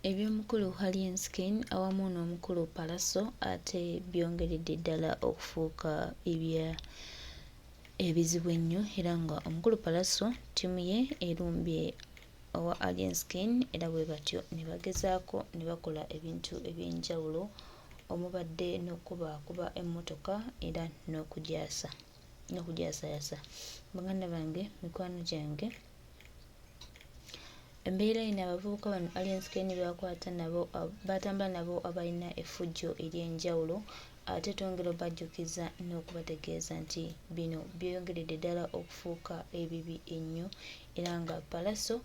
Ebyomukulu Alien Skin awamu n'omukulu Pallaso ate byongeredde ddala okufuuka ebizibu ennyo era nga omukulu Pallaso ttiimu ye erumbye owa Alien Skin era bwe batyo ne bagezaako ne bakola ebintu eby'enjawulo omubadde n'okubaakuba emmotoka era n'okugyasayasa. Baganda bange, mikwano gyange, embeera eno abavubuka bano Alien Skin bakwata nabo batambula nabo abalina effujjo ery'enjawulo ate twongera obajjukiza n'okubategeeza nti bino byeyongeredde ddala okufuuka ebibi ennyo era nga Pallaso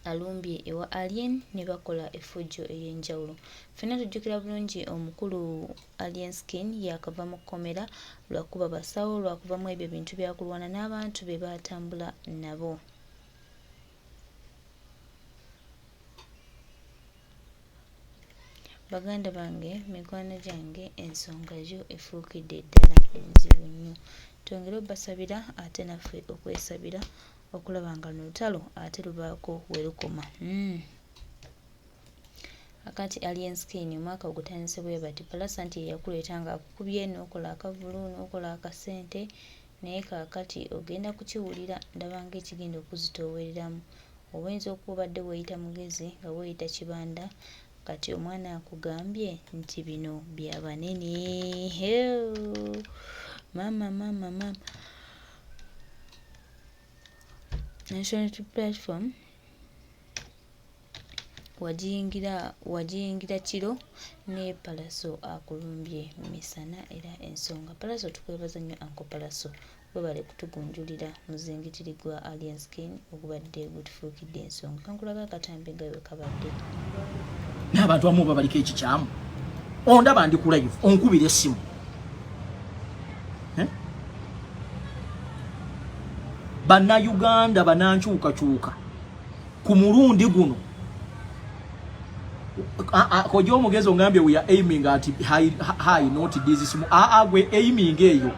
alumbye ewa Alien ne bakola effujjo ery'enjawulo. Ffenna tujjukira bulungi omukulu Alien Skin yakava mu kkomera lwakuba basawo lwakuvamu ebyo bintu byakulwana n'abantu be baatambula nabo. Baganda bange, mikwano gyange, ensonga yo efuukidde ddala enzibu nnyo. Twongere obbasabira ate naffe okwesabira okulaba nga n'olutalo ate lubaako we lukoma. Akati Alien Skin omwaka ogutandise bwe bati Pallaso nti yakuleeta nga akukubye n'okola akavulu n'okola akasente naye kaakati ogenda kukiwulira ndaba ng'ekigenda okuzitoowereramu. Oyinza okuba obadde weeyita mugezi nga weeyita kibanda kati omwana akugambye nti bino bya banene. Mama. National Platform wagiyingira kiro ne Pallaso akulumbye misana era ensonga. Pallaso tukwebaza nnyo Uncle Pallaso webale kutugunjulira muzingitiri gwa Alien Skin ogubadde gutufuukidde ensonga. Kankulaga akatambi nga bwe kabadde. N'abantu abamu babaliko ekikyamu ondaba ndi ku live onkubira essimu bannayuganda banankyukakyuka ku mulundi guno kojo omugezi ongambye we are aiming at high not this gwe aiming eyo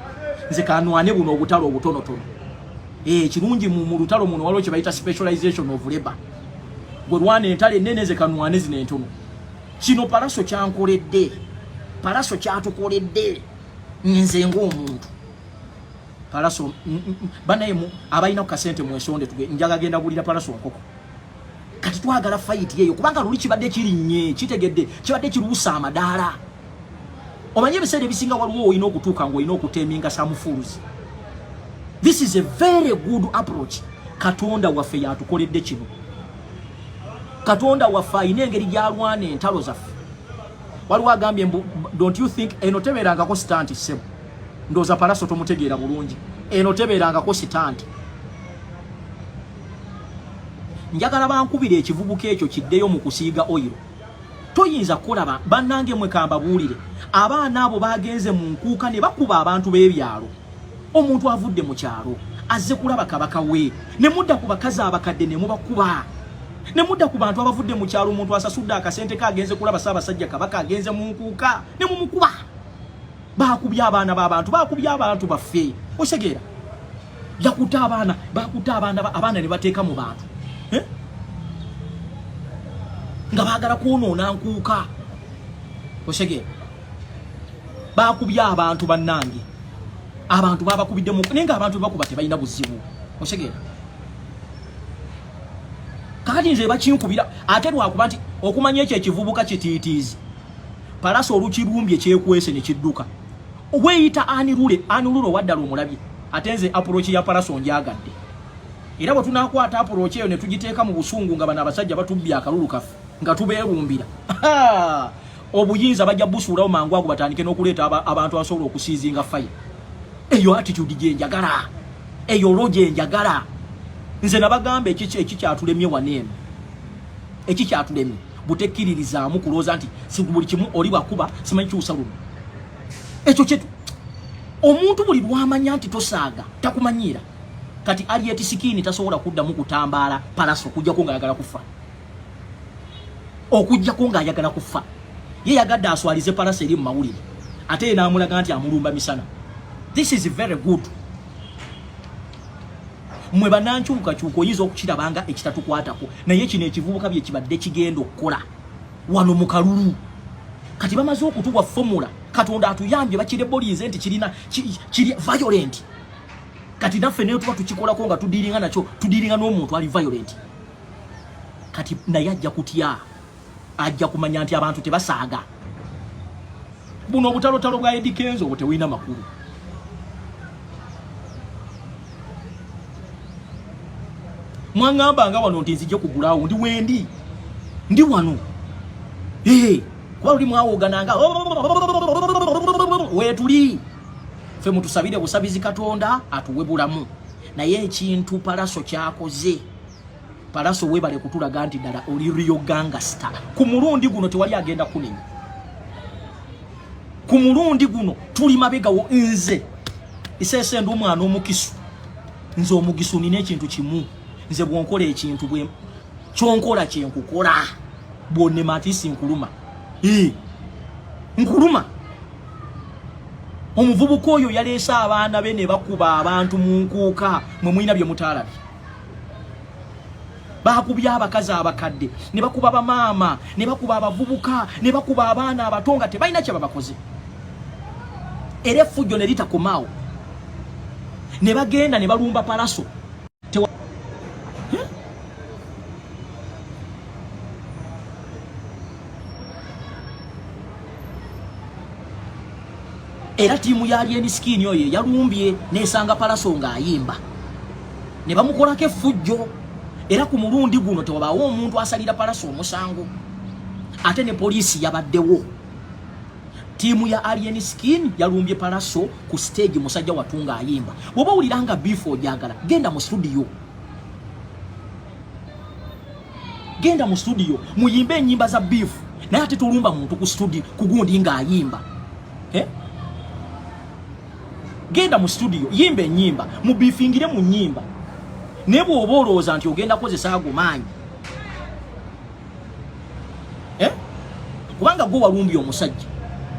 nze kanwane buno obutalo obutonotono kirungi mu lutalo muno waliwo kye bayita specialization of labor gwe lwana entale ennene ze kanwane zino entono. Kino Pallaso kyankoledde, Pallaso kyatukoledde nze ng'omuntu. Pallaso banaye abalina ku kasente mwesonde njaga genda gulira Pallaso nkoko. Kati twagala fight yeyo kubanga luli kibadde kirinnye kitegedde kibadde kiruusa amadaala. Omanye ebiseera ebisinga waliwo olina okutuuka ng'olina okuteminga some fools. This is a very good approach. Katonda waffe yatukoledde kino. Katonda waffe ayina engeri gy'alwana entalo zaffe. Waliwo agambye don't you think eno tebeerangako sitanti ssebo. Ndowooza Pallaso tomutegeera bulungi. Eno tebeerangako sitanti. Njagala bankubira ekivubuka ekyo kiddeyo mu kusiiga oil. Toyinza kukola bannange mwe kambabuulire. Abaana abo bagenze mu nkuuka ne bakuba abantu b'ebyalo. Omuntu avudde mu kyalo azze kulaba kabaka we. Ne mudda ku bakazi abakadde ne mubakuba. Ne mudda ku bantu abavudde mu kyalo omuntu asasudde akasente kagenze kulaba Ssaabasajja Kabaka agenze mu nkuuka ne mumukuba. Baakubye abaana b'abantu, baakubye abantu baffe. Osegeera. Yakuta abaana, bakuta abaana ne bateeka mu bantu. Nga baagala kwonoona nkuuka. Osegeera. Baakubye abantu bannange. Abantu babakubidde mu naye nga abantu bakuba tebalina buzibu. Osegeera. Kakati nze bakinkubira ate lwakuba nti okumanya ekyo ekivubuka kitiitiizi. Pallaso olukirumbye kyekwese ne kidduka. Weeyita Anilule waddala omulabye. Ate nze approach ya Pallaso njagadde. Era bwe tunaakwata approach eyo ne tugiteeka mu busungu nga bano abasajja batubbye akalulu kaffe nga tubeerumbira. Obuyinza bajja busuulawo mangu ago batandike n'okuleeta abantu abasobola okusiizinga fire. Eyo attitude gye njagala. Eyo loje njagala. Nze nabagamba ekikyatulemye waneeno. Ekikyatulemye butekkiririzaamu kulooza nti si buli kimu oli bwakuba simanyi kyusa luno. Ekyo kyetu omuntu buli lwamanya nti tosaaga takumanyiira. Kati Alien Skin tasobola kuddamu kutambaala Pallaso okujjako ng'ayagala kufa. Okujjako ng'ayagala kufa. Ye yagadde aswalize Pallaso eri mu mawulire. Ate n'amulaga nti amulumba misana. This is very good. mwe bananchuka chuko yizo okukirabanga ekitatukwatako naye kino ekivubuka bye kibadde kigendo okukola wano mu kalulu kati bamaze okutubwa formula Katonda atuyambye bakire bodies enti kiri violent kati naffe neyo tuba tukikolako nga tudiringa nacho tudiringa n'omuntu ali violent kati naye ajja kutya ajja kumanya nti abantu tebasaaga buno obutalotalo bwa Eddy Kenzo obo tewina makulu mwangamba nga wano ntinzije kugulawo ndi wendi ndi wano kwa uli mwawogananga wetuli fe mutusabire busabizi Katonda atuwe bulamu naye ekintu Palaso kyakoze Palaso webale kutulaga nti ddala oli Rio gangster ku mulundi guno tewali agenda kunenya ku mulundi guno tuli mabegawo nze isese ndu mwana omukisu nze omugisu nine ekintu kimu nze bwonkola ekintu bwe kyonkola kyenkukola bwonne matisi nkuluma nkuluma omuvubuka oyo yaleesa abaana be ne bakuba abantu mu nkuuka mwe mwina bye mutalabi bakubya abakazi abakadde ne bakuba bamaama ne bakuba abavubuka ne bakuba abaana abatonga tebalina kye babakoze era effujjo ne litakomaawo ne bagenda ne balumba Palaso era timu ya Alien Skin oye yalumbye nesanga Palaso nga ayimba ne bamukolako effujjo era ku mulundi guno tewabaawo omuntu asalira Palaso omusango ate ne poliisi yabaddewo timu ya Alien Skin yalumbye Palaso ku stage musajja watunga ayimba woba uliranga before jagala genda mu studio muyimbe enyimba za beef naye ate tulumba muntu ku studio kugundi nga ayimba genda mu studio yimbe enyimba mubifingire mu nyimba nebo oboloza nti ogenda kozesa agomanyi kubanga go walumbye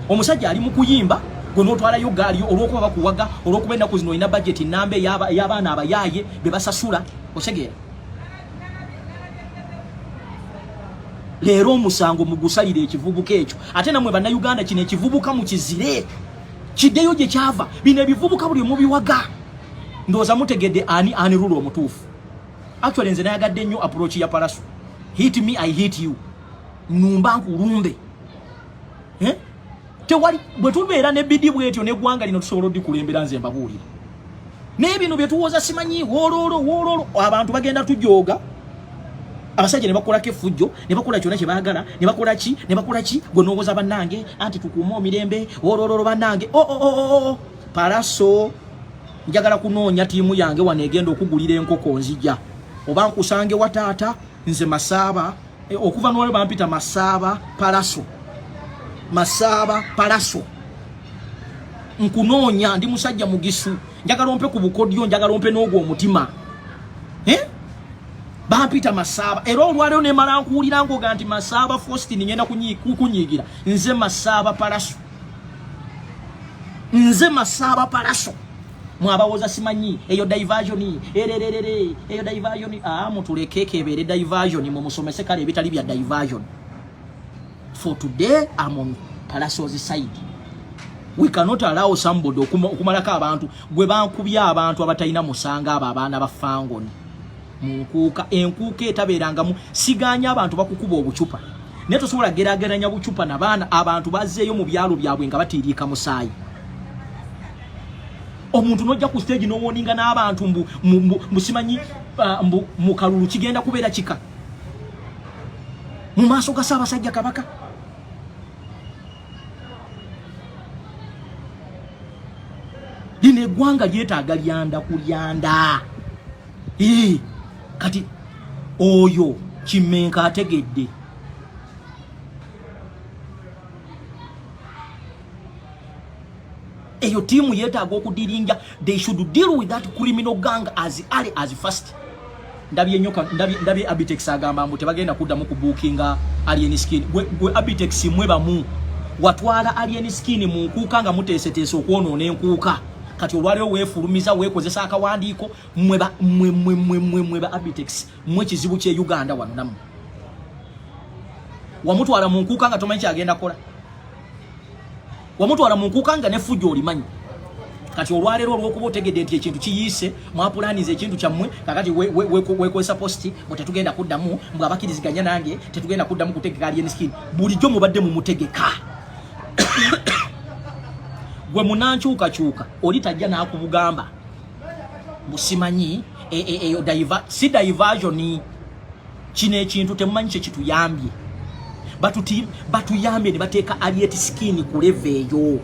omusajja ali mu kuyimba gwe notwala yo gaali olwokuba bakuwaga olwokuba ennaku zino ina budget nambe y'abaana abayaye be basasula osegeera leero omusango mugusalire ekivubuka ekyo ate namwe bannayuganda kino ekivubuka mu kizire kiddeyo gye kyava bino ebivubuka buli mubiwaga ndowooza mutegedde ani rulo omutuufu actually nze nayagadde nnyo approach ya Palaso hit me I hit you numba nkulumbe tewali bwe tubeera ne bidi bwetyo neggwanga lino tusobola oddikulembera nze mbabuulira n'ebino bye tuwoza simanyi woololo abantu bagenda tujooga abasajja ne bakolako effujjo ne bakola kyonna kye baagala ne bakola ki gwe n'owoza bannange anti tukuuma omirembe woololo bannange Palaso njagala kunoonya tiimu yange wano egenda okugulira enkoko nzija oba nkusange wataata nze Masaaba okuva n'olwo bampita Masaaba Palaso nkunoonya ndi musajja mugisu njagala ompe ku bukodyo njagala ompe n'ogwo omutima bampita Masaaba era olwaleo ne mala nkuwulira ngoga nti Masaaba Faustin ngenda kunyigira nze Masaaba Palaso mwabawoza simanyi eyo diversion eyo diversion mutulekeke ebere diversion mu musomese kale ebitali bya diversion. For today I'm on Palaso's side. We cannot allow somebody okumalaka abantu gwe bankubya abantu abatalina musanga abaana bafangoni munkuuka enkuuka etabeerangamu siganya abantu bakukuba obucupa ne tosobola gerageranya bucupa nabaana abantu bazzeeyo mu byalo byabwe nga batiriika musaayi. Omuntu nojja ku stage n'owoninga n'abantu musimanyi mu kalulu kigenda kubeera kika mu maaso ga Ssaabasajja Kabaka. Lino eggwanga lyetaaga lyanda kulyanda. Kati oyo Kimenka ategedde. Eyo timu yetaaga okudiringa. They should deal with that criminal gang as early as first. Ndabye Abitex agamba mbu tebagenda kuddamu kubuukinga Alien Skin. Gwe Abitex mwe bamu watwala Alien Skin mu nkuuka nga muteeseteese okwonoona enkuuka kati olwaleo weefulumiza weekozesa akawandiiko mwe ba Abitex mwe kizibu kye Uganda wano namu wamutwala mu nkuuka nga tomanyi kyagenda kola wamutwala mu nkuuka nga ne fujjo olimanyi kati olwalero olwokuba otegedde nti ekintu kiyiise mwapulaniza ekintu kyammwe kakati wekozesa posti bwe tetugenda kuddamu mbwe abakiriziganya nange tetugenda kuddamu kutegeka alien skin bulijjo mubadde mu mutegeka gwe munankyukakyuka oli tajja n'akubugamba busimanyi si diversion kino ekintu temumanyi kye kituyambye batuyambye ne bateeka alien skin ku level eyo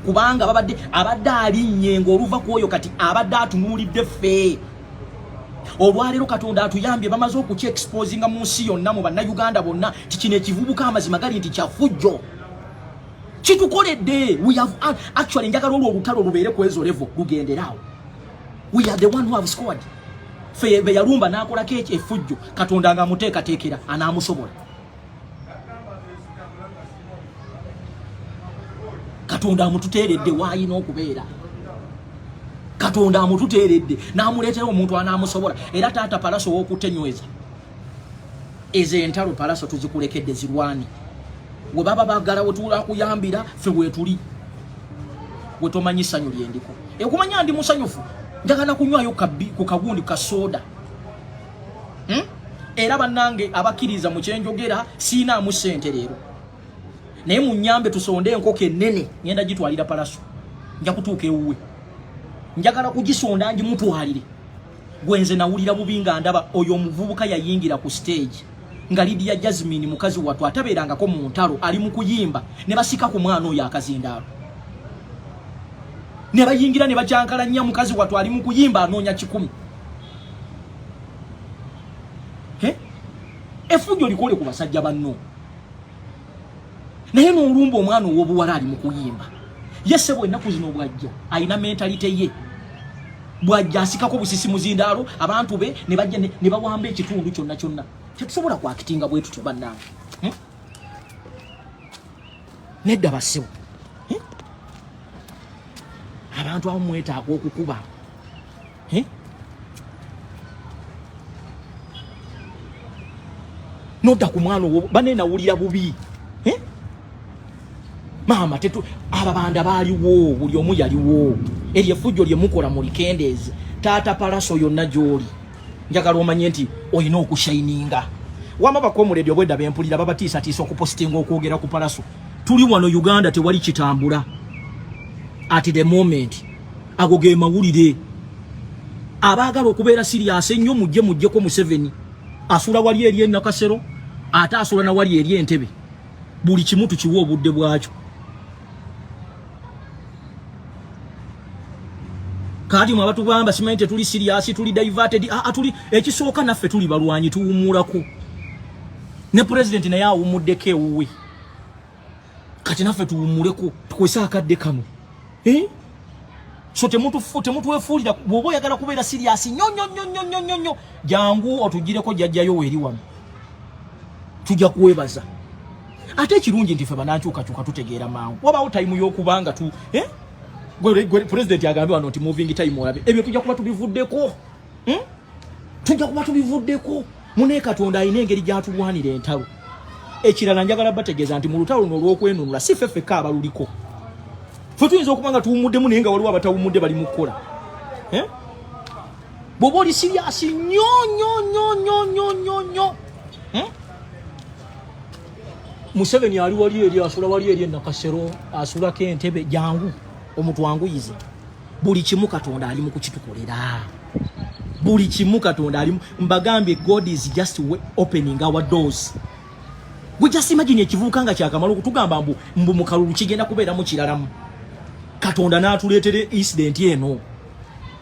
kubanga abadde alinnye ng'oluva kwoyo kati abadde atunuulidde ffe olwalero Katonda atuyambye bamaze okuki exposinga mu nsi yonna mu bannayuganda bonna kikino ekivubuka amazima gali nti kyafujjo kitukoledde we have actually njagala olwo olutalo lubeere ku ezo level lugenderaawo we are the one who have scored fe yalumba n'akolako efujjo Katonda nga amuteekateekera anaamusobola Katonda amututeeredde waayina okubeera Katonda amututeeredde n'amuleetera omuntu anaamusobola era taata Palaso w'okutenyweza ezo entalo Palaso tuzikulekedde zirwani we baba baagala wetuula kuyambira ffe weetuli we tomanyi ssanyu lyendiko ekumanya ndi musanyufu njagala kunywayo ku kagundi ka soda era bannange abakkiriza mu kyenjogera siinaamu ssente leero naye munyambe tusonde enkoko ennene ngenda gitwalira Palaso nja kutuuka ewuwe njagala kugisonda ngimutwalire gwenze nawulira bubi nga ndaba oyo omuvubuka yayingira ku stage nga Lydia Jasmine mukazi watu atabeerangako mu ntalo ali mu kuyimba ne basika ku mwana oyo akazindaalo ne bayingira ne bajankala nnyo mukazi watu ali mu kuyimba anoonya 10 efujjo likole ku basajja banno naye n'olumba omwana ow'obuwala ali mu kuyimba yese bwe ennaku zino bwajja ayina mentalite ye bwajja asikako busisi muzindaalo abantu be ne bajja ne bawamba ekitundu kyonna kyonna tetusobola kwakitinga bwe tutyo bannange nedda basibu abantu abamu mwetaaga okukuba nodda ku mwana owo baneenawulira bubi mama tetu ababanda baaliwo buli omu yaliwo eryo effujjo lye mukola mu likendeezi taata Palaso yonna gy'oli njagala omanye nti olina okushayininga wama bakomuledio bwedda bempulira babatiisatiisa okupositinga okwogera ku Palaso tuli wano Uganda tewali kitambula at the moment ago ge mawulire abaagala okubeera sirias ennyo mujjeko Museveni asula wali eri Nakasero ate asula na wali eri Entebbe buli kimu tukiwa obudde bwakyo kati mwa batu bamba simente tuli serious tuli diverted tuli ekisooka naffe tuli balwanyi tuwumulako ne president na yawo muddeke uwe kati naffe tuwumuleko tukwesa akadde kano so temutu wefuulira bwoba oyagala kubeera serious nnyo jangu otugireko jjajjayo weri wano tujja kuwebaza ate ekirungi nti ffe banankyukakyuka tutegeera mangu wabaawo time y'okubanga tu gwe president yagambye wano nti moving time olabe ebyo tujja kuba tubivuddeko mune Katonda ayina engeri gy'atulwanira entalo ekirala njagala bategeeza nti mu lutalo luno olw'okwenunula si ffeffeka abaluliko ffe tuyinza okuba nga tuwumuddemu naye nga waliwo abatawumudde bali mu kukola bw'oba oli siriasi nnyo Museveni ali wali eri asula wali eri Nakasero asulako Entebbe jangu omutwanguyize buli kimu Katonda ali mu kukitukolera buli kimu Katonda ali mbagambye God is just opening our doors. We just imagine ekivuka nga kyakamalo kutugamba mbu mukalulu kigenda kubeera mu kiralamu Katonda n'atuleetere incident eno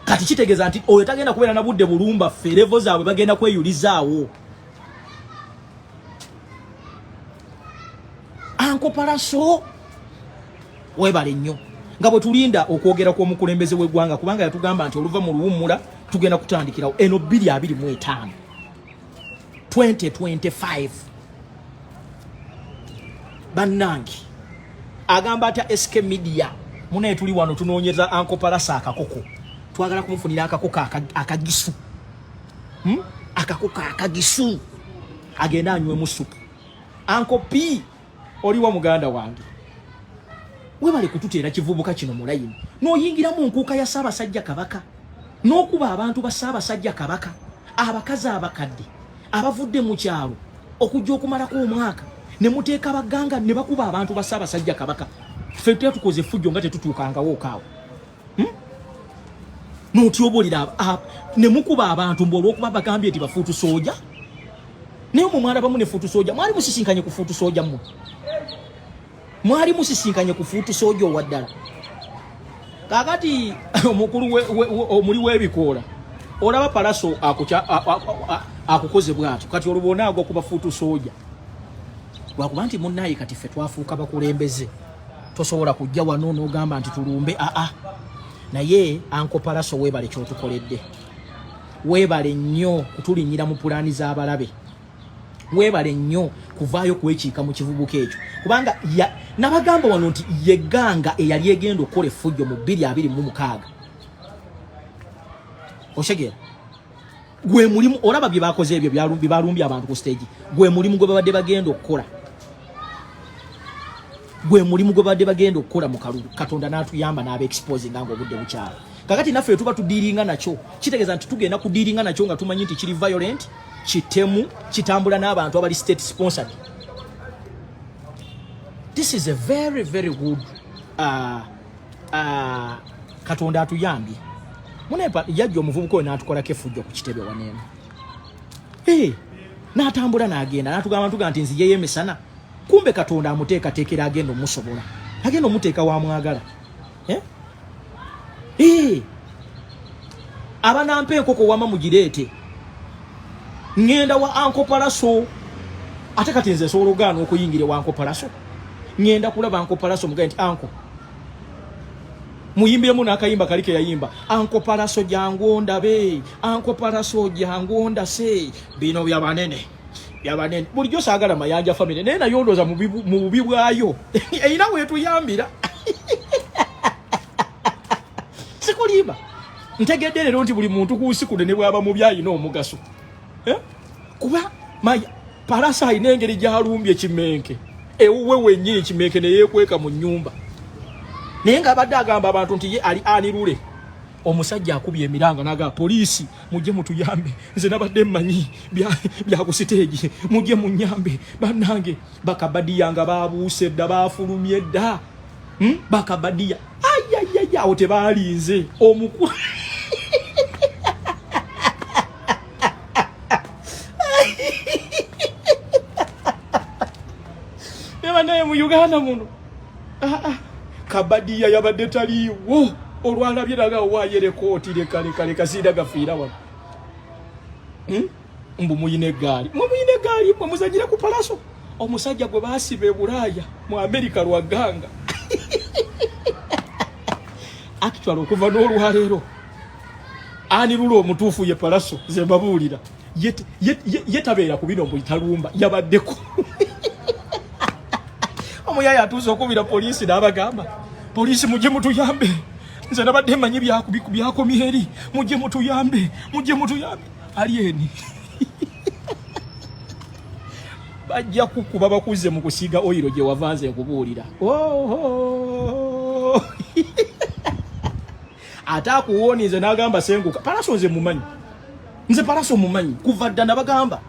kati kitegeeza nti oyo tagenda kubeera na budde bulumba ferevo zaabwe bagenda kweyulizaawo Anko Palaso webale nnyo nga bwe tulinda okwogera kw'omukulembeze w'eggwanga kubanga yatugamba nti oluva mu luwummula tugenda kutandikirawo eno 2025 2025 bannange agamba atya SK Media Mune tuli wano tunoonyeza Uncle Palasa akakoko. Twagala kumufunira akakoko akagisu. Akakoko akagisu. Agenda anywe mu supu. Uncle P oliwa muganda wange. Webale kututeera kivubuka kino mulayini. N'oyingira mu nkuuka ya Ssaabasajja Kabaka. N'okuba abantu ba Ssaabasajja Kabaka. Abakazi abakadde. Abavudde mu kyalo. Okujja okumalako omwaka. Ne muteeka baganga ne bakuba abantu ba Ssaabasajja Kabaka. Ffe tukoze fujjo nga tetutuukangawo okaawo. N'otyobolera ne mukuba abantu olw'okuba bagambye nti bafuutu sooja. Naye omwana bamu ne fuutu sooja. Mwali musisinkanye ku fuutu sooja mmwe. Mwali musisinkanye ku fuutu sooja owaddala. Kakati omukulu omuli w'ebikoola. Olaba Palaso akukoze bw'atyo. Kati olubona agwa ku bafuutu sooja. Lwakuba nti munnaye kati ffe twafuuka bakulembeze. Tosobola kujja wano n'ogamba nti tulumbe. Naye Uncle Palaso weebale ky'otukoledde. Weebale nnyo kutulinnyira mu pulaani z'abalabe. Weebale nnyo kuvaayo kwekiika mu kivubuka ekyo. Kubanga nabagamba wano nti yegganga eyali egenda okukola effujjo mu 2026. Oshegera. Gwe mulimu olaba bye bakoze ebyo byalumbye abantu ku stage. Gwe mulimu gwe babadde bagenda okukola. Gwe mulimu gwe babadde bagenda okukola mu kalulu. Katonda n'atuyamba n'aba exposing nga obudde bukyala. Kakati naffe tuba tudiiringa nakyo. Kitegeeza nti tugenda kudiiringa nakyo nga tumanyi nti kiri violent, kitemu, kitambula n'abantu abali state sponsored. This is a very, very good Katonda atuyambye. Munepa yajja omuvubuka oyo n'atukolako effujjo ku kitebe waneema. N'atambula n'agenda n'atugamba ntuga nti nzije yemisana. Kumbe Katonda amuteekateekera agenda omusobola. Agenda omuteeka wamwagala. Abanampa enkoko wama mugireete. Ngenda wa Uncle Palaso. Ate kati nze nsobola ogaana okuyingira wa Uncle Palaso. Ngenda kulaba Uncle Palaso mugaye nti Uncle. Muyimbiremu n'akayimba kali ke yayimba. Uncle Palaso jangu ndabe. Uncle Palaso jangu ndase. Bino byabanene. Yabanene. Bulijjo saagala mayanja family. Naye nayo ndooza mu bubi bwayo. Eyina weetuyambira. Sikulimba. Ntegedde leero nti buli muntu ku nsi kuno ne bwaba mu byayina omugaso. Kuba Palasa ayina engeri gy'alumbye Kimenke. Ewuwe wennyini Kimenke ne yeekweka mu nnyumba. Naye ng'abadde agamba abantu nti ye ali anirule. Omusajja akubye emiranga n'agamba poliisi mujje mutuyambe. Nze nabadde mmanyi bya ku siteegi. Mujje munnyambe. Bannange Bakabadiya nga baabuuse dda baafulumye dda. Bakabadiya. Ayayaya awo tebaalinze. Omukulu. Naye mu Uganda muno. Kabadiya yabadde taliiwo. Olwalabye daga waayere kooti lekale kasiida gafiira wano. Mbu muyina eggaali. Muyina eggaali mwe muzanyira ku Palaso. Omusajja gwe baasiba e Bulaaya mu Amerika lwaganga. Actually okuva n'olwaleero anirula omutuufu ye Palaso ze mbabuulira. Yetabeera ku bino mbu talumba yabaddeko. Omuyaya atuuze okubira poliisi n'abagamba poliisi mujje mutuyambe. Nze nabadde mmanyi byakomye eri. Mujje mutuyambe. Alieni. Bajja kukuba bakuze mu kusiiga oyiro gye wavanze nkubuulira. Atakuwoni nze n'agamba senguka. Palaso nze mumanyi. Nze Palaso mumanyi. Kuva dda nabagamba.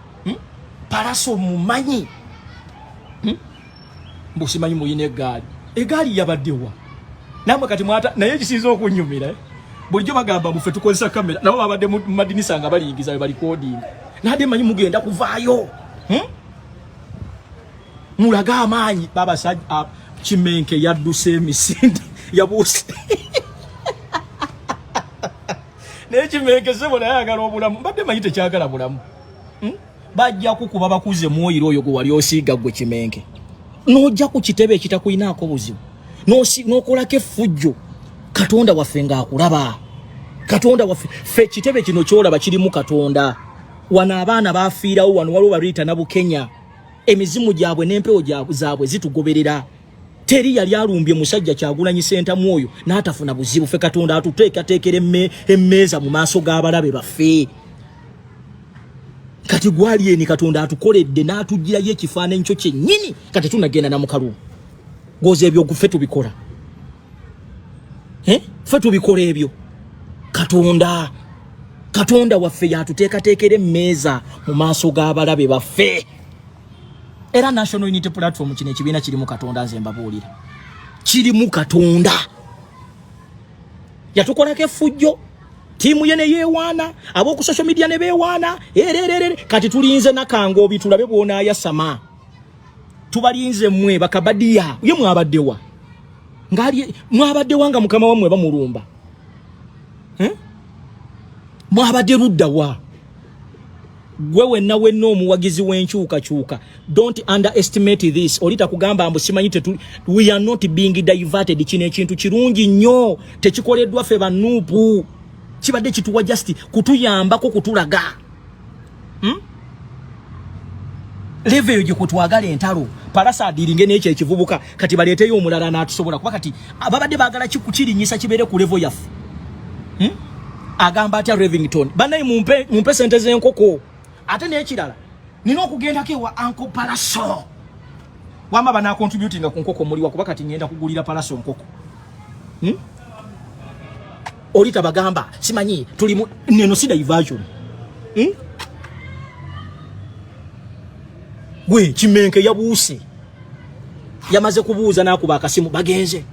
Palaso mumanyi. Mbusimanyi muyina eggaali. Eggaali yabaddewa. Namwe kati mwata naye kisinza okunyumira. Bulijjo bagamba muffe tukozesa kamera. Nabo babadde mu madinisa nga balingiza bali recording. Nade manyi mugenda kuvaayo. Mulaga amaanyi baba sajja Kimenke yadduse emisinde yabuuse. Naye Kimenke sebo naye ayagala obulamu. Mbadde manyi tekyagala bulamu. Bajja kukuba bakuze mwoyiro oyo gwe wali osiiga gwe Kimenke. Nojja ku kitebe ekitakuyinaako buzibu. Nokolako effujjo. Katonda waffe ng'akulaba. Katonda waffe ffe kitebe kino kyolaba kirimu Katonda. Wano abaana baafiirawo wano waliwo baliita na Bukenya. Emizimu gyabwe n'empewo zaabwe zitugoberera. teri yali alumbye musajja Kyagulanyi Senta mwoyo n'atafuna buzibu fe Katonda atuteekera emmeeza mu maaso g'abalabe baffe kati gwali eni Katonda atukoledde n'atugirayo ekifaananyi kyo kyennyini kati tunagenda na mukalu goza ebyo ffe tubikola ffe tubikola ebyo Katonda waffe yatuteekateekera emmeeza mu maaso g'abalabe baffe era National Unity Platform kino ekibiina kirimu Katonda nze mbabuulira kirimu Katonda yatukolako effujjo tiimu ye ne yeewaana ab'oku social media ne beewaana kati tulinze Nakanga obi tulabe bw'onaayasama tubalinze mmwe bakabadiya ye mwabaddewa mwabaddewa nga mukama wammwe bamulumba mwabadde luddawa gwe wenna omuwagizi w'enkyukakyuka don't underestimate this olita kugamba mbu simanyi we are not being diverted kino ekintu kirungi nnyo tekikoleddwa ffe bannuupu kibadde kituwa just kutuyambako kutulaga level yo kutwagala entalo palasa adiringe n'ekyo ekivubuka kati baleeteyo omulala n'atusobola kuba kati ababadde baagala kikukirinyisa kibeere ku level yaffe agamba atya Revington banayi mumpe sente z'enkoko ate n'ekirala nina okugendako ewa Uncle Palaso wamba bana contributing ku nkoko muliwa kuba kati ngenda kugulira Palaso nkoko olita bagamba simanyi tuli neno sida diversion gwe Kimenke yabuuse yamaze kubuuza n'akuba akasimu bagenze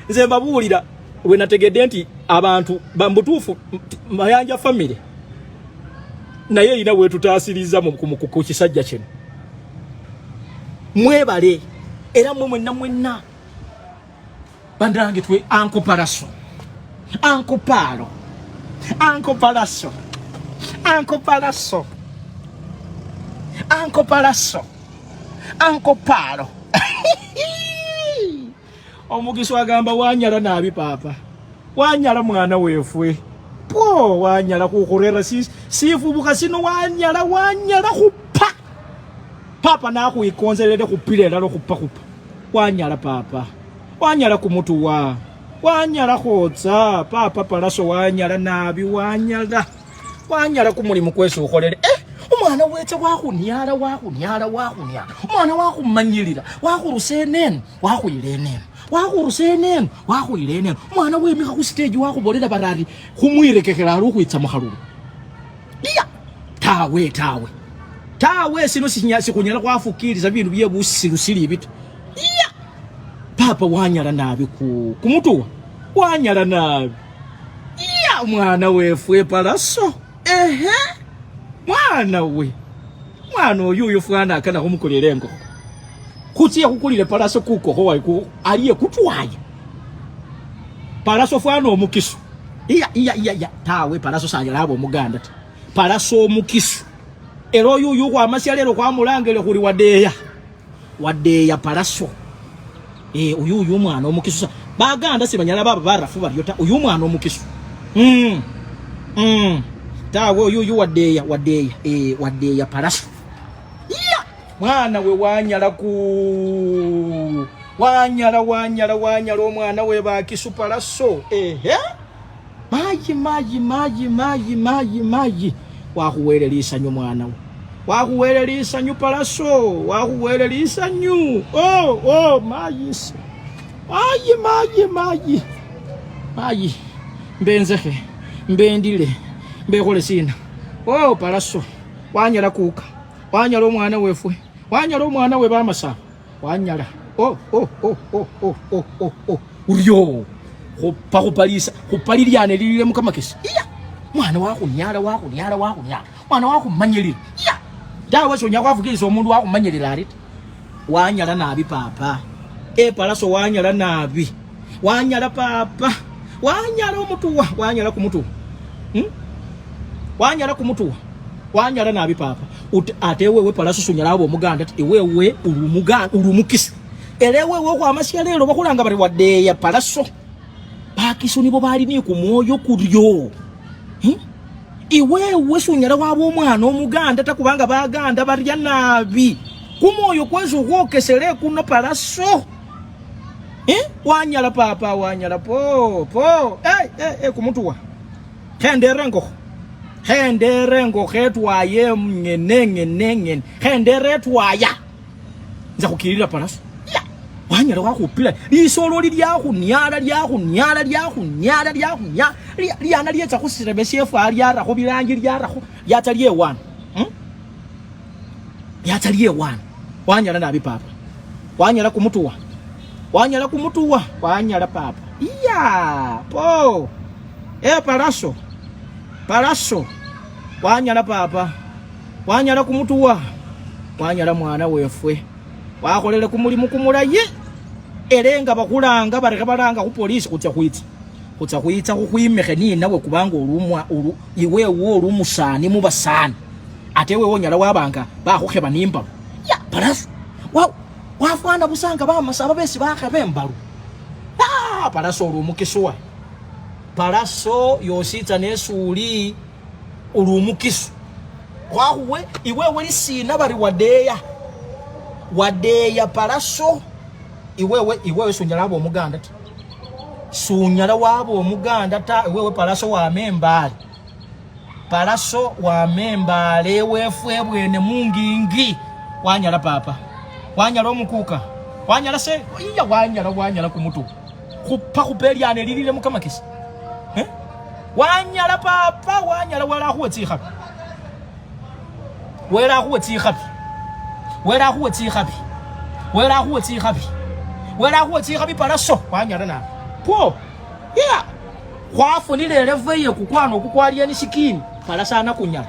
nze mbabuulira we nategedde nti abantu bambutuufu Mayanja family naye ina we tutaasiriza ku kisajja kino mwebale era mwenna bandange twe Uncle Palaso omugiso agamba wanyala nabi papa wanyala mwana wefwe po wanyala kukurera sifubuka sino wanyala kupa papa nakuikonzerere kupirera lokupa wanyala papa wanyala kumutuwa wanyala khotsa papa Palaso wanyala nabi wanyala kumulimu kweso ukolere omwana wetse wakunyala omwana wakumanyirira wakurusenene wakuirene mwana wemika ku stage wakubolera barari kumwirekekera ali okuitsa muhalulu iya tawe sino sikunyala kwafukiriza bintu byebusilusiri bitu iya papa wanyala nabi kumutuwa wanyala nabi iya mwana wefwe Palaso mwana oyo fwana akana kumukolerengo kutiya kukulire Palaso kuko howaiko aliye kutwaya Palaso fwana omukisu iya tawe Palaso sanyalabo omuganda Palaso omukisu ero yuyu kwa amasyalero kwa mulangere kuli wadeya Palaso uyu mwana omukisu baganda sibanyala baba barafu baryota uyu mwana omukisu tawe uyu wadeya Palaso mwana we wanyala omwana we bakisu Palaso maji wakuwerera isanyu mwana we wakuwerera isanyu Palaso wakuwerera isanyu maji mbenzehe mbendile mbekole sina Palaso wanyala kuka wanyala omwana wefwe wanyala omwana we bamasa wanyala uryo kupaliriane lilile mukamakesi iya mwana wakunyala mwana wakumanyirira iya dawa sonya kwavugiriza omundu wakumanyirira alita wanyala nabi papa Palaso wanyala nabi wanyala papa wanyala omutuwa wanyala kumutuwa wanyala nabi papa ate wewe Palaso sunyala abo omuganda wewe urumukisi elewe kwa amasyalero bakulanga bari wadeya Palaso bakiso nibo bali ni ku mwoyo kuryo iwewe sunyala wabo omwana omuganda takubanga baganda barya nabi kumwoyo kwezo kwokesere kuno Palaso wanyala papa wanyala po kumutuwa henderengo hetwaye ngene hendere twaya nza kukirira Palaso wanyala wakupila isolo lyakhunyala lyana lyetsa khusirebeshefu alyara bilangi lyara yataliye wana wanyala nabi papa wanyala kumutuwa wanyala papa po Palaso wanyala papa wanyala kumutuwa wanyala mwana wefwe wakholele kumulimu kumulayi erenga bakulanga bareka balanga ku police kutya khwitsa khukhwimekhe ni nawe kubanga iwe olumusani mubasani ate we wonyala wabanga bakhukheba nimbalu Palaso wafwana busanga bamasaba besi bakheba embalu Palaso olumukiswa Palaso yositsa nesuli olumukisu kwahuwe iwewe lisina bari wadeya Palaso iwewe sunyala wabo omuganda ta sunyala wabo omuganda ta iwewe Palaso wa membale wefwe bwene mungingi wanyala papa wanyala omukuka wanyala se wanyala kumutu khupeliane lilile mukamakisi wanyala papa wanyala wela khuwe tsikhabi Palaso wanyala na po khwafunile leveye kukwano kukwaliye ni sikini Palaso anakunyala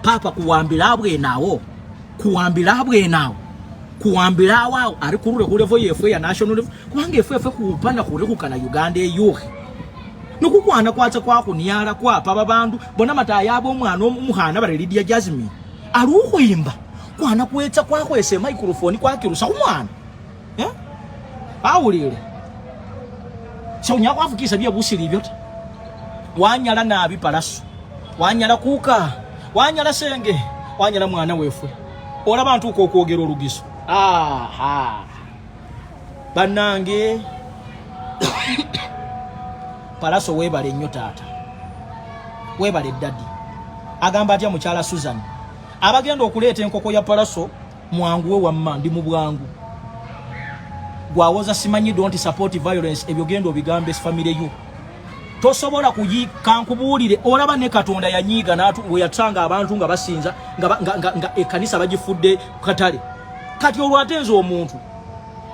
papa kuwambila kuwambila wao ari kurure kulevo yefwe ya national level kubange efwe kuupana kure kukana Uganda eyuhe nokukwana kwatsa kwakhuniala kwapa babandu bona mataya abo omwana omuhana bari Lydia Jasmine ari ukhwimba kwana kwetsa kwakhwese microphone kwakirusa khumwana awulile saunya kwafukisa bya busiri byo ta wanyala nabi Palaso wanyala kuka wanyala senge wanyala mwana wefwe ola bantu uko kwogera olugiso banange Palaso webale nnyo taata webale daddy agamba atya mukyala Susan abagenda okuleeta enkoko ya Palaso mwanguwe wamma ndi mu bwangu gwawoza simanyi don't support violence ebyo gendo bigambe family yo tosobola kuyikankubuulire olaba ne Katonda yanyiga natu weyatanga abantu nga basinza nga ekanisa bagifudde katale kati olwatenzo omuntu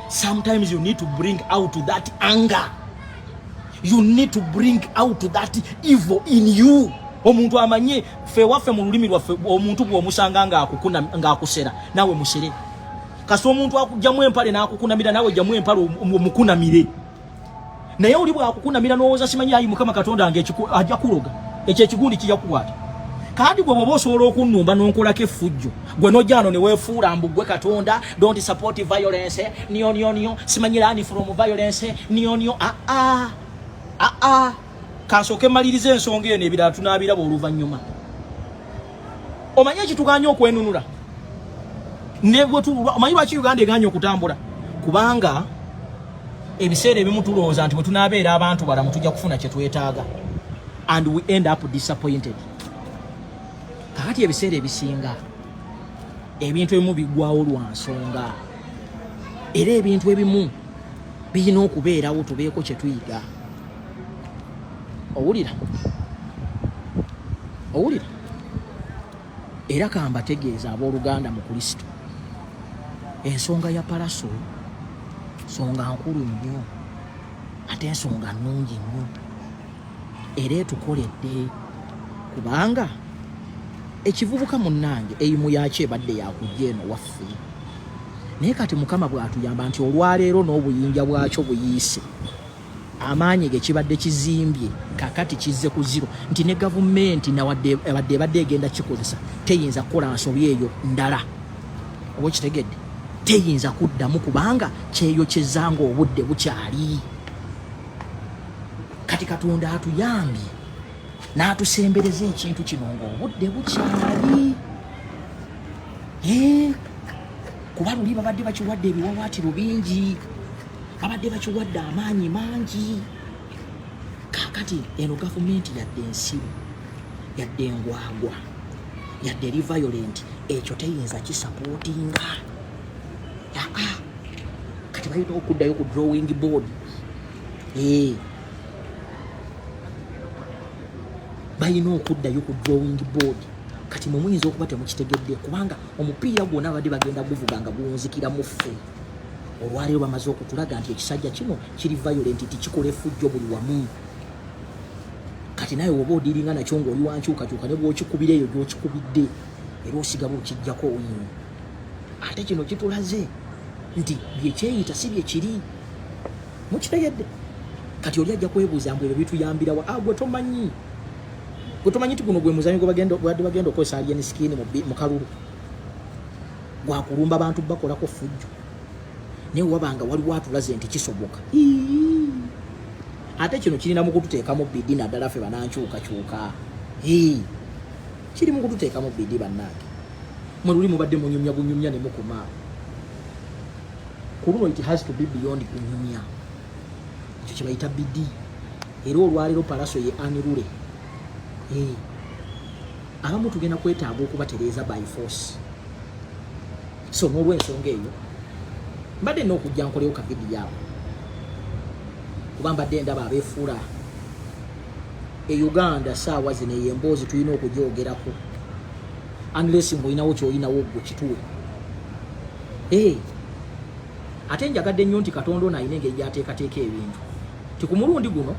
sometimes you need to bring out that anger, you need to bring out that evil in you. Omuntu amanye fe wafe mu lulimi lwaffe omuntu bw'omusanga nga akusera nawe musere kaso omuntu akujjamu empale n'akukunamira nawe jjamu empale omukunamire naye oli bw'akukunamira n'owooza simanyi ayi Mukama Katonda ajja kuloga ekyo ekigundi kijja kukwata kandi gwe bw'oba osobola okunnumba n'onkolako effujjo gwe n'ojjaano ne weefuula mbu gwe Katonda don't support violence niyo simanyi learn from violence niyo kansooke malirize ensonga eno ebirala tunaabiraba oluvannyuma. Omanye ekituganya okwenunula omanyi lwaki Uganda eganya okutambula kubanga ebiseera ebimu tulowooza nti bwe tunaabeera abantu balamu tujja kufuna kye twetaaga and we end up disappointed. Kakati ebiseera ebisinga ebintu ebimu biggwawo lwa nsonga era ebintu ebimu birina okubeerawo tubeeko kye tuyiga. Owulira era kambategeeza abooluganda mu Kristo ensonga ya Palaso nsonga nkulu nnyo ate ensonga nnungi nnyo era etukoledde kubanga ekivubuka munnange eyimu yakyo ebadde yakujja eno waffe naye kati Mukama bw'atuyamba nti olwaleero n'obuyinja bwakyo buyiise amaanyi ge kibadde kizimbye kakati kizze ku zero nti ne gavumenti nawadde ebadde egenda kikozesa teyinza kukola nsobi eyo ndala oba kitegedde teyinza kuddamu kubanga kyeyokyezanga obudde bukyali. Kati Katonda atuyambye n'atusembereza ekintu kino ng'obudde bukyali kuba luli babadde bakiwadde ebiwawaatiro bingi, babadde bakiwadde amaanyi mangi. Kaakati eno gavumenti yadde ensiru, yadde engwagwa, yadde eri violent, ekyo teyinza kisapootinga. Kati balina okuddayo ku drawing board. Balina okuddayo ku drawing board. Kati mwe muyinza okuba temukitegedde, kubanga omupiira gwonna badde bagenda guvuga nga guwunzikira mu ffe. Olwaleero bamaze okutulaga nti ekisajja kino kiri violent, tikikola effujjo buli wamu. Kati naye oba odiringa nakyo ng'oli wankyukakyuka ne bw'okikubira eyo gy'okikubidde era osigala okiggyako oyino. Ate kino kitulaze nti byekyeyita si bye kiri. Mukitegedde? Kati oli ajja kwebuuza mbu ebyo bituyambirawa. Gwe tomanyi. Gwe tomanyi nti guno gwe muzanyo gwe bagenda okozesa alien skin mu kalulu. Gwakulumba abantu bakolako ffujjo. Naye wabanga waliwo atulaze nti kisoboka. Ate kino kirina mu kututeekamu bidi naddala ffe banankyukakyuka. Kiri mu kututeekamu bidi bannange. Mwe luli mubadde munyumya bunyumya ne mukuma. Ku luno it has to be beyond kunyumya. Ekyo kye bayita bidi. Era olwaleero Palaso ye anirule. Abamu tugenda kwetaaga okubatereeza by force. So n'olw'ensonga eyo mbadde n'okujja nkolewo ka vidiyo awo. Kuba mbadde ndaba abeefuula Uganda saawa zino ey'emboozi tulina okugyogerako. Unless ng'olinawo ky'olinawo gwe kituwe. Ate njagadde nnyo nti Katonda ono alina engeri gy'ateekateeka ebintu. Ti ku mulundi guno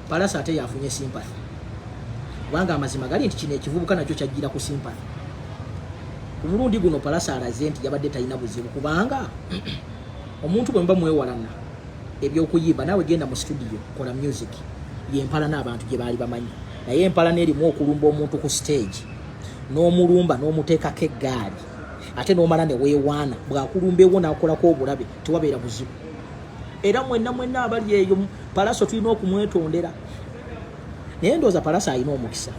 Palaso ate yafunye sympathy. Kubanga amazima gali nti kino ekivubuka nakyo kyajjira ku sympathy. Ku mulundi guno Palaso alaze nti yabadde talina buzibu, kubanga omuntu bwe mba mwewalana ebyokuyiba, naawe genda mu studio kola music, yempalana abantu gye baali bamanyi. Naye empalana erimu okulumba omuntu ku stage, n'omulumba n'omuteekako eggaali, ate n'omala ne weewaana. Bw'akulumba ewo n'akolako obulabe tewabeera buzibu. Era mwenna abali eyo Palaso tulina okumwetondera. Naye ndowooza Palaso alina omukisa.